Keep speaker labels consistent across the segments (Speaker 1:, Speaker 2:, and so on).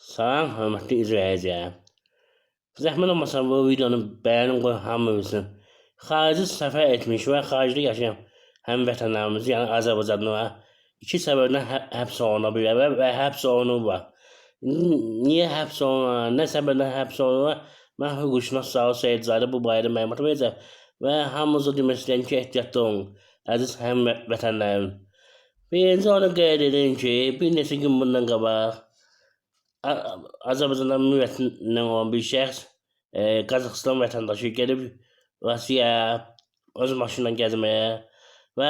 Speaker 1: Salam, hörmətli izləyicilər. Zəhmət olmasa bu videonu bəyənin qoy hamı bilsin. Xarici səfər etmiş və xaricdə yaşayan həmvətənlərimiz, yəni Azərbaycanlılar iki səbəbdən həbs oluna bilər və həbs olunurlar. Niyə həbs olunurlar, nə səbəbdən həbs olunurlar? Mən hüquqşünas Sağol Seyidzadə bu barədə məlumat verəcəm və hamınıza demək istəyirəm ki, ehtiyatlı olun, əziz həmvətənlərim. Birinci onu qeyd edin ki, bir neçə gün bundan qabaq Azərbaycandan müvəkkillə olan bir şəxs Qazaxıstan vətəndaşı gedib Rusiyaya öz maşınla gəzməyə və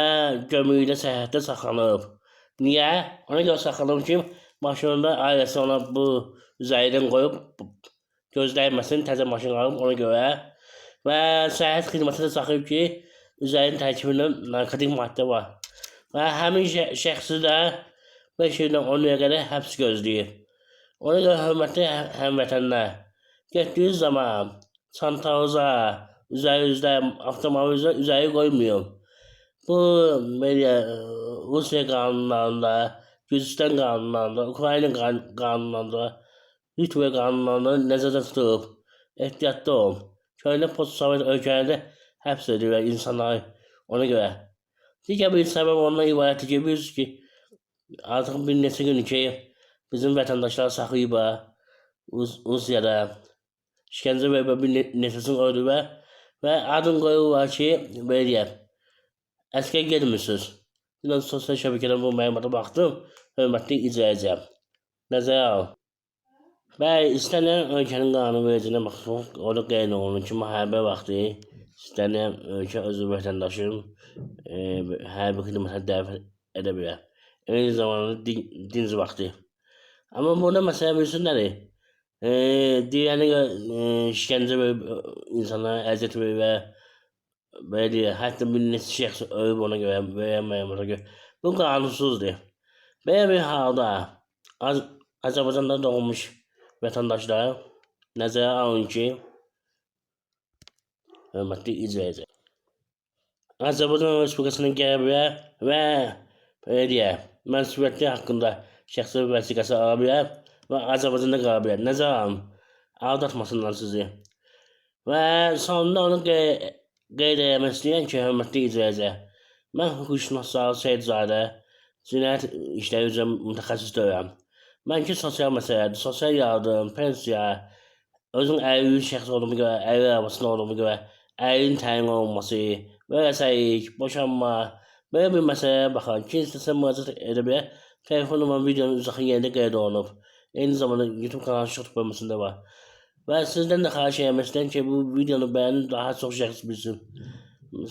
Speaker 1: gömrükdə sərhəddə saxlanıb. Niyə? Ona görə saxlanıb ki, maşınında ailəsi ona bu üzəridən qoyub gözləyməsin, təzə maşın alıb ona görə və sərhəd xidməti də saxlayıb ki, üzərinin tərkibində narkotik maddə var və həmin şəxsi də 5 ildən 10 ilə qədər həbs gözləyir. Ona görə hörmətli həmvətənlər, getdiyiniz zaman çantanıza, üzərinizdə, avtomobilinizə üzəri qoymayın. Bu Rusiya qanunlarında, Gürcüstan qanunlarında, Ukrayna qanunlarında, Litva qanunlarında nəzərdə tutulub. Ehtiyatlı olun. Köhnə postsovet ölkələrdə həbs edirlər insanları ona görə. Digər bir səbəb ondan ibarətdir ki, bilirsiniz ki, artıq bir neçə gün ki, bizim vətəndaşlar saxlayıblar Rusiyada, işgəncə və bir neçəsini öldürürlər və adın qoyurlar ki, belə deyək, əskər getmirsiniz. Bir sosial şəbəkədən bu məlumata baxdım, hörmətli izləyicilər. Nəzərə alın. Bəli, istənilən ölkənin qanunvericiliyinə baxsaq, orada qeyd olunur ki, müharibə vaxtı istənilən ölkə özü vətəndaşın hərbi xidmətə dəvət edə bilər. Eyni zamanda dinc vaxtı. Amma burada məsələ bilirsin nədir? Deyəni işgəncə verib insanlara əziyyət verir və belə deyək, hətta bir neçə şəxs ölüb ona görə, verəməyəmətə görə. Bu qanunsuzdur. Belə bir halda Azərbaycanda doğmuş vətəndaşlar nəzərə alın ki, hörmətli izləyicilər, Azərbaycan Respublikasına gələ bilər və belə deyək, mənsubiyyəti haqqında şəxsi vəsiqəsi ala bilər və Azərbaycanda qala bilər. Nəzərə alın, aldatmasınlar sizi. Və sonunda onu qeyd etmək istəyirəm ki, hörmətli izləyicilər, mən hüquqşünas Sağol Seyidzadə cinayət işləri üzrə mütəxəssis deyirəm. Mən ki, sosial məsələdir, sosial yardım, pensiya, özün əyri şəxs olduğuma görə, əyri arabasında olduğuma görə, əyrin təyin olunması, vərəsəlik, boşanma, belə bir məsələyə baxan, ki, istəsə müraciət edə bilər. Telefon numaram videonun uzaqın yerində qeyd olunub. Eyni zamanda YouTube kanalı şərh bölməsində var. Və sizdən də xahiş etmək istəyirəm ki, bu videonu bəyənin, daha çox şəxs bilsin.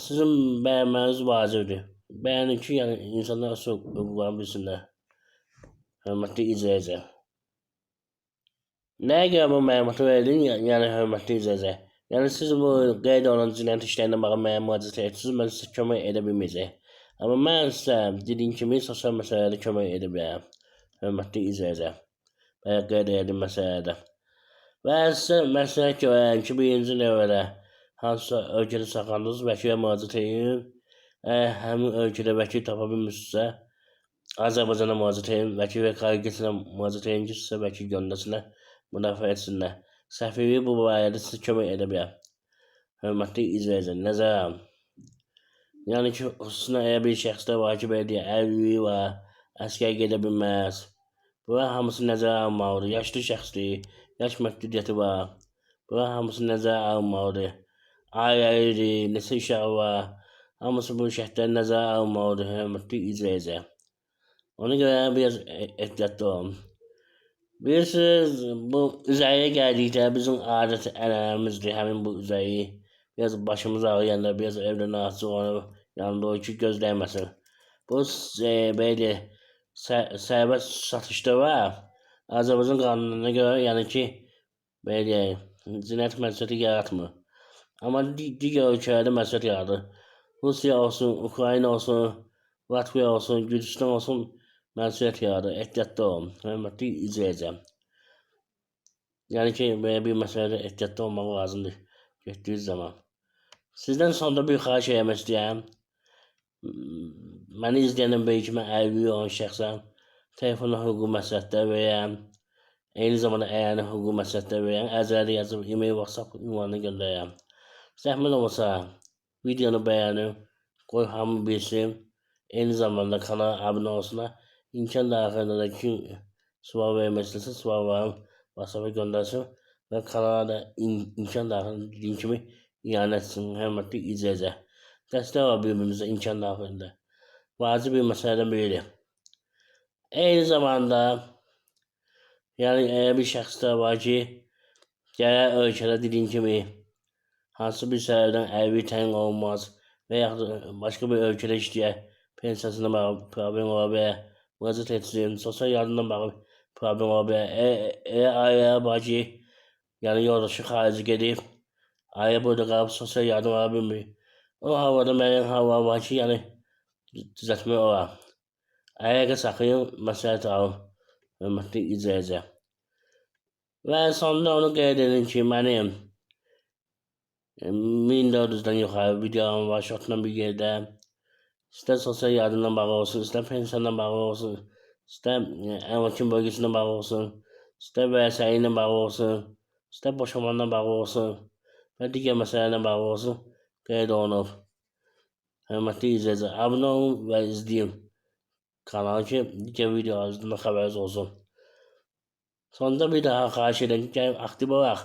Speaker 1: Sizin bəyənməniz vacibdir. Bəyənin ki, yəni insanlar öz hüquqlarını bilsinlər. Hörmətli izləyicilər. Nəyə görə bu məlumatı verdin? Yəni hörmətli izləyicilər. Yəni siz bu qeyd olunan cinayət işlərinə bağlı mənə müraciət etsiniz, mən sizə kömək edə bilməyəcək. Amma mən sizə dediyim kimi sosial məsələlərdə kömək edə bilərəm. Hörmətli izləyicilər. Və qeyd edilən məsələdə. Və sizə məsləhət görərəm ki, birinci növbədə hansısa ölkədə saxlandığınız vəkilə müraciət edin. Həmin ölkədə vəkil tapa bilmirsinizsə, Azərbaycana müraciət edin, vəkil və qarşıdakına müraciət edin ki, sizə vəkil göndərsinlər, müdafiə etsinlər. Səfirlik bu barədə sizə kömək edə bilər. Hörmətli izləyicilər, nəzərə alın. Yəni ki, xüsusilə elə bir şəxsdə var ki, belə deyək, əlilliyi var, əskər gedə bilməz. Bunlar hamısı nəzərə alınmalıdır. Yaşlı şəxsdir, yaş məhdudiyyəti var. Bunlar hamısı nəzərə alınmalıdır. Ailəlidir, neçə uşağı var. Hamısı bu şərtləri nəzərə alınmalıdır, hörmətli izləyicilər. Ona görə biraz ehtiyatlı olun. Bilirsiniz, bu üzəriyə gəldikdə bizim adət ənənəmizdir, həmin bu üzəri. Biraz başımız ağrıyanda, biraz evdə narahatsız olanıb, yanında o ki, gözləyməsin. Bu, belə deyək, sərbəst satışda var. Azərbaycan qanununa görə, yəni ki, belə deyək, cinayət məsuliyyəti yaratmır. Amma digər ölkələrdə məsuliyyət yaradır. Rusiya olsun, Ukrayna olsun, Latviya olsun, Gürcüstan olsun, məsuliyyət yaradır. Ehtiyatlı olun, hörmətli izləyəcəm. Yəni ki, belə bir məsələdə ehtiyatlı olmaq lazımdır getdiyiniz zaman. Sizdən sonda bir xahiş etmək istəyirəm. Məni izləyəndən bəri ki, mən əlilliyi olan şəxsəm, telefonla hüquqi məsləhətlər verirəm. Aynı zamanda eğer hukuk meseleleri veren Azer'de yazıp e-mail WhatsApp ünvanına göndereyim. Zahmet olmasa videonu beğenin, koy hamı bilsin. Aynı zamanda kanala abone olsunlar. İmkan dahilinde kim sınav vermesi sınav varım WhatsApp'a göndersin. Ve kanala da imkan dahilinde dediğim gibi ilan etsin. Hürmetli izleyiciler. Destek var birbirimize imkan dahilinde. Vacip bir meseleden biri. Aynı zamanda yani eğer bir şəxsdə var ki, gəlir ölkədə dediyim kimi hansı bir səbəbdən evi təyin olunmaz və yaxud da başqa bir ölkədə işləyər, pensiyasına bağlı problem ola bilər, müraciət etsin, sosial yardımdan bağlı problem ola bilər. Eğer ailələr var ki, yəni yoldaşı xarici gedib, ailə burada qalıb sosial yardım ala bilmir. O havada müəyyən hallar var ki, yəni düzəltmək olar. Ayağa saxlayın, məsləhət alın, hörmətli izləyicilər. Və sonunda onu qeyd edin ki, mənim 1400-dən yuxarı videom var, şotla bir yerdə. İstər sosial yardımdan bağlı olsun, istər pensiyandan bağlı olsun, istər əməkçi bölgəsindən bağlı olsun, istər vəsailə ilə bağlı olsun, istər boşanmandan bağlı olsun və digər məsələlərlə bağlı olsun, qeyd olunub. Hörmətli izləyicilər, abunə olun və izləyin kanalı ki, digər videolardan xəbəriniz olsun. Sonunda bir daha xahiş edirəm ki, gəlin aktiv olaraq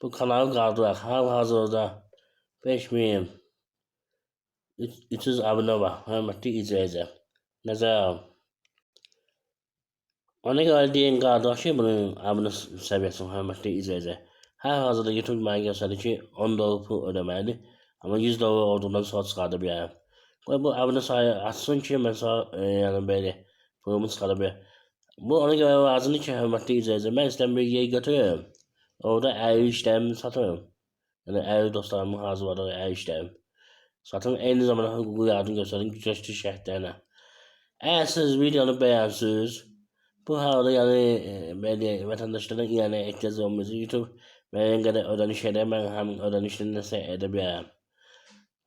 Speaker 1: bu kanalı qaldıraq. Hal-hazırda 5300 abunə var, hörmətli izləyicilər. Nəzərə alın. Ona görə deyin qaldıraq ki, bunun abunə səviyyəsini, hörmətli izləyicilər. Hal-hazırda YouTube mənə göstərdi ki, 10 dollar pul ödəməlidir. Amma 100 dollar olduğundan sonra çıxarda bilərəm. Qoy bu abunə sayı açsın ki, mən sonra yəni belə pulumu çıxarda bilərəm. Bu ona görə lazımdır ki, hörmətli izləyicilər, mən istəyirəm bir yer götürürüm. Orada əl işlərimi satırım. Yəni əl dostlarımın hazırladığı əl işlərimi satın. Eyni zamanda hüquqi yardım göstərin gücləşdir şərtlərinə. Əgər siz videonu bəyənsiniz, bu halda yəni belə vətəndaşlardan iyanə ehtiyac olmayacaq. YouTube müəyyən qədər ödəniş edə, mən həmin ödənişləri nəsə edə bilərəm.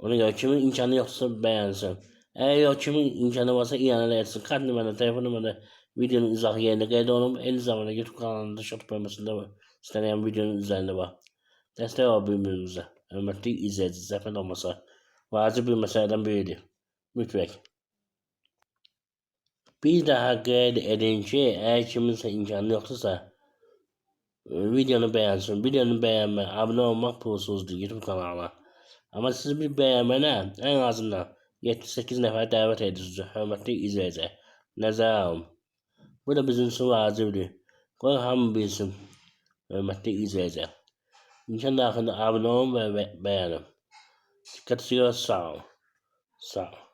Speaker 1: Ona görə kimin imkanı yoxdursa bəyənsin. Əgər yox, kimin imkanı varsa iyanə etsin. Kart nömrədə, telefon nömrədə videonun izahı yerində qeyd olunub. Eyni zamanda YouTube kanalında short bölməsində istənilən videonun üzərində var. Dəstək ol bir-birimizə. Hörmətli izləyici, zəhmət olmasa vacib bir məsələdən biridir. Mütləq. Bir daha qeyd edin ki, əgər kiminsə imkanı yoxdursa videonu bəyənsin. Videonu bəyənmə, abunə olmaq pulsuzdur YouTube kanalına. Amma siz bir bəyənmənə ən azından 7-8 nəfər dəvət edirsiniz, hörmətli izləyicilər. Nəzərə alın. Bu da bizim üçün vacibdir. Qoy hamı bilsin, hörmətli izləyicilər. İmkan daxilində abunə olun və bəyənin. Diqqət ediyoruz, sağ olun. Sağ olun.